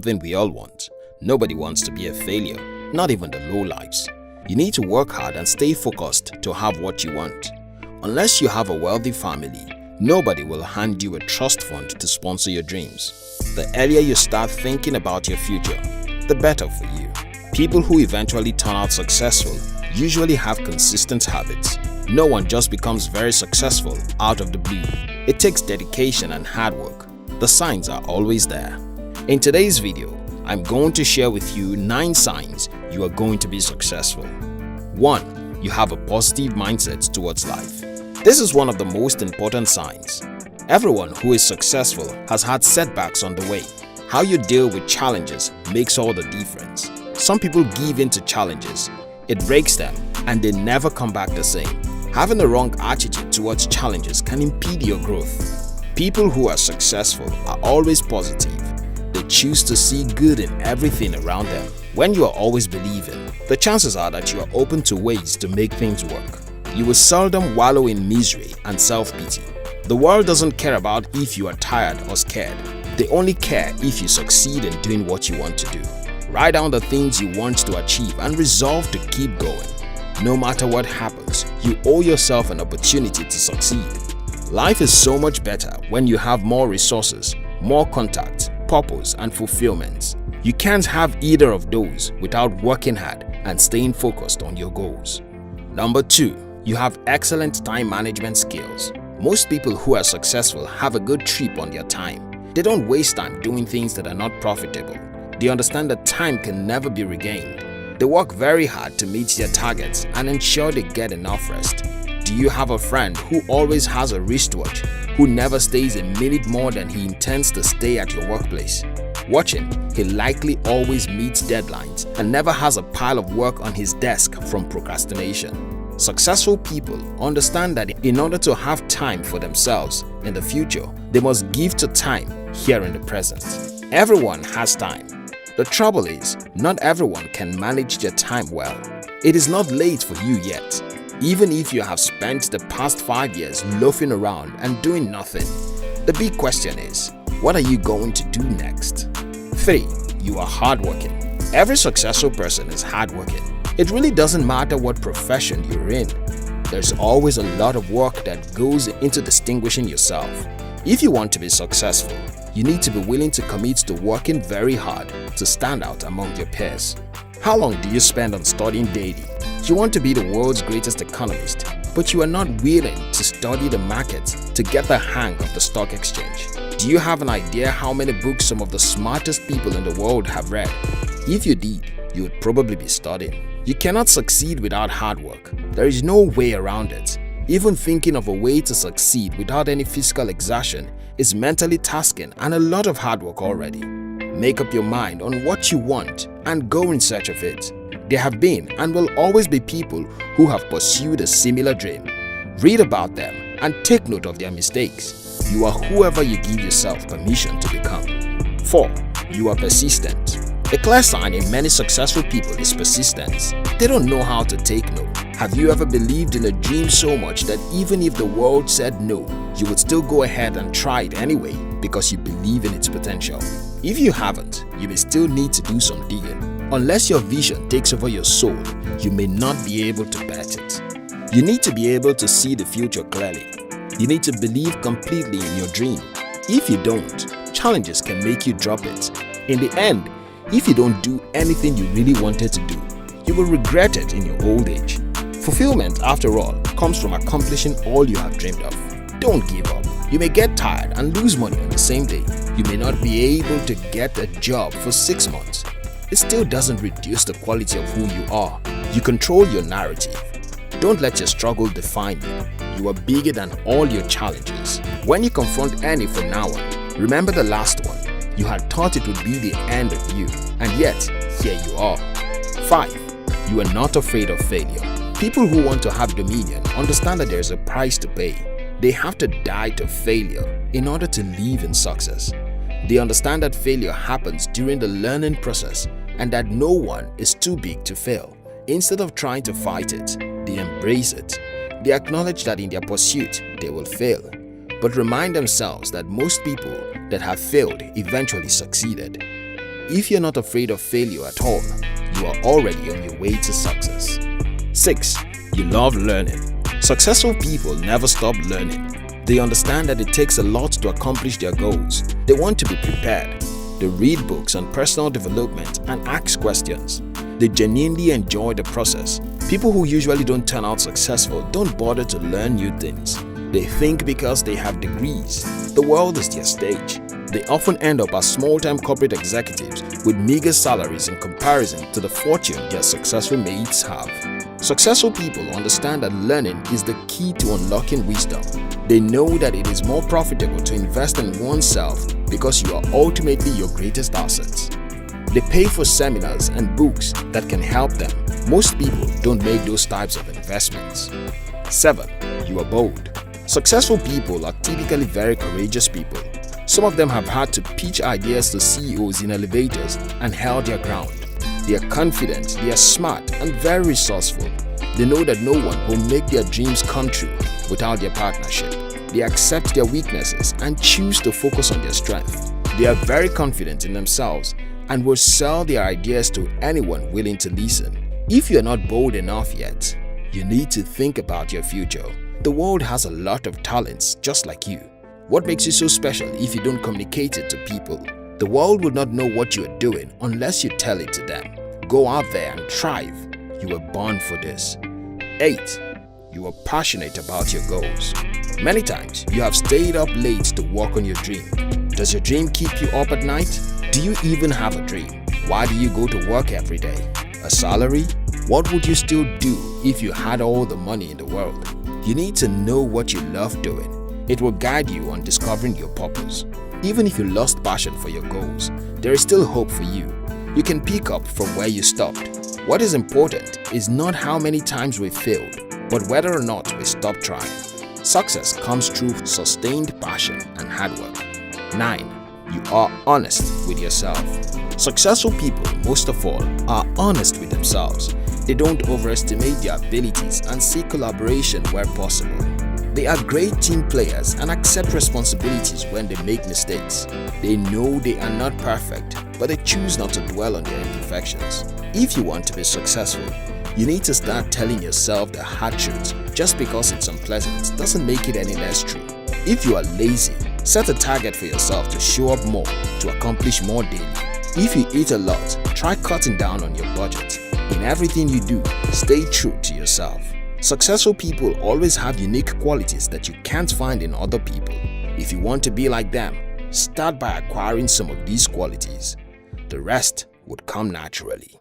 something we all want. Nobody wants to be a failure, not even the lowlifes. You need to work hard and stay focused to have what you want. Unless you have a wealthy family, nobody will hand you a trust fund to sponsor your dreams. The earlier you start thinking about your future, the better for you. People who eventually turn out successful usually have consistent habits. No one just becomes very successful out of the blue. It takes dedication and hard work. The signs are always there. In today's video, I'm going to share with you 9 signs you are going to be successful. 1. You have a positive mindset towards life. This is one of the most important signs. Everyone who is successful has had setbacks on the way. How you deal with challenges makes all the difference. Some people give in to challenges. It breaks them and they never come back the same. Having a wrong attitude towards challenges can impede your growth. People who are successful are always positive. They choose to see good in everything around them. When you are always believing, the chances are that you are open to ways to make things work. You will seldom wallow in misery and self-pity. The world doesn't care about if you are tired or scared. They only care if you succeed in doing what you want to do. Write down the things you want to achieve and resolve to keep going. No matter what happens, you owe yourself an opportunity to succeed. Life is so much better when you have more resources, more contacts, purpose, and fulfillment. You can't have either of those without working hard and staying focused on your goals. Number 2. You have excellent time management skills. Most people who are successful have a good trip on their time. They don't waste time doing things that are not profitable. They understand that time can never be regained. They work very hard to meet their targets and ensure they get enough rest. Do you have a friend who always has a wristwatch, who never stays a minute more than he intends to stay at your workplace? Watch him, he likely always meets deadlines and never has a pile of work on his desk from procrastination. Successful people understand that in order to have time for themselves in the future, they must give to time here in the present. Everyone has time. The trouble is, not everyone can manage their time well. It is not late for you yet. Even if you have spent the past 5 years loafing around and doing nothing, the big question is, what are you going to do next? 3. You are hardworking. Every successful person is hardworking. It really doesn't matter what profession you're in. There's always a lot of work that goes into distinguishing yourself. If you want to be successful, you need to be willing to commit to working very hard to stand out among your peers. How long do you spend on studying daily? You want to be the world's greatest economist, but you are not willing to study the markets to get the hang of the stock exchange. Do you have an idea how many books some of the smartest people in the world have read? If you did, you would probably be studying. You cannot succeed without hard work. There is no way around it. Even thinking of a way to succeed without any physical exertion is mentally tasking and a lot of hard work already. Make up your mind on what you want and go in search of it. There have been and will always be people who have pursued a similar dream. Read about them and take note of their mistakes. You are whoever you give yourself permission to become. 4. You are persistent. A clear sign in many successful people is persistence. They don't know how to take no. Have you ever believed in a dream so much that even if the world said no, you would still go ahead and try it anyway because you believe in its potential? If you haven't, you may still need to do some digging. Unless your vision takes over your soul, you may not be able to bet it. You need to be able to see the future clearly. You need to believe completely in your dream. If you don't, challenges can make you drop it. In the end, if you don't do anything you really wanted to do, you will regret it in your old age. Fulfillment, after all, comes from accomplishing all you have dreamed of. Don't give up. You may get tired and lose money on the same day. You may not be able to get a job for 6 months. It still doesn't reduce the quality of who you are. You control your narrative. Don't let your struggle define you. You are bigger than all your challenges. When you confront any from now on, remember the last one. You had thought it would be the end of you, and yet, here you are. 5. You are not afraid of failure. People who want to have dominion understand that there is a price to pay. They have to die to failure in order to live in success. They understand that failure happens during the learning process and that no one is too big to fail. Instead of trying to fight it, they embrace it. They acknowledge that in their pursuit, they will fail, but remind themselves that most people that have failed eventually succeeded. If you're not afraid of failure at all, you are already on your way to success. 6. You love learning. Successful people never stop learning. They understand that it takes a lot to accomplish their goals. They want to be prepared. They read books on personal development and ask questions. They genuinely enjoy the process. People who usually don't turn out successful don't bother to learn new things. They think because they have degrees, the world is their stage. They often end up as small-time corporate executives with meager salaries in comparison to the fortune their successful mates have. Successful people understand that learning is the key to unlocking wisdom. They know that it is more profitable to invest in oneself because you are ultimately your greatest assets. They pay for seminars and books that can help them. Most people don't make those types of investments. 7. You are bold. Successful people are typically very courageous people. Some of them have had to pitch ideas to CEOs in elevators and held their ground. They are confident, they are smart and very resourceful. They know that no one will make their dreams come true without their partnership. They accept their weaknesses and choose to focus on their strength. They are very confident in themselves and will sell their ideas to anyone willing to listen. If you are not bold enough yet, you need to think about your future. The world has a lot of talents just like you. What makes you so special if you don't communicate it to people? The world will not know what you are doing unless you tell it to them. Go out there and thrive. You were born for this. 8. You are passionate about your goals. Many times, you have stayed up late to work on your dream. Does your dream keep you up at night? Do you even have a dream? Why do you go to work every day? A salary? What would you still do if you had all the money in the world? You need to know what you love doing. It will guide you on discovering your purpose. Even if you lost passion for your goals, there is still hope for you. You can pick up from where you stopped. What is important is not how many times we failed, but whether or not we stopped trying. Success comes through sustained passion and hard work. 9. You are honest with yourself. Successful people, most of all, are honest with themselves. They don't overestimate their abilities and seek collaboration where possible. They are great team players and accept responsibilities when they make mistakes. They know they are not perfect, but they choose not to dwell on their imperfections. If you want to be successful, you need to start telling yourself the hard truth. Just because it's unpleasant doesn't make it any less true. If you are lazy, set a target for yourself to show up more, to accomplish more daily. If you eat a lot, try cutting down on your budget. In everything you do, stay true to yourself. Successful people always have unique qualities that you can't find in other people. If you want to be like them, start by acquiring some of these qualities. The rest would come naturally.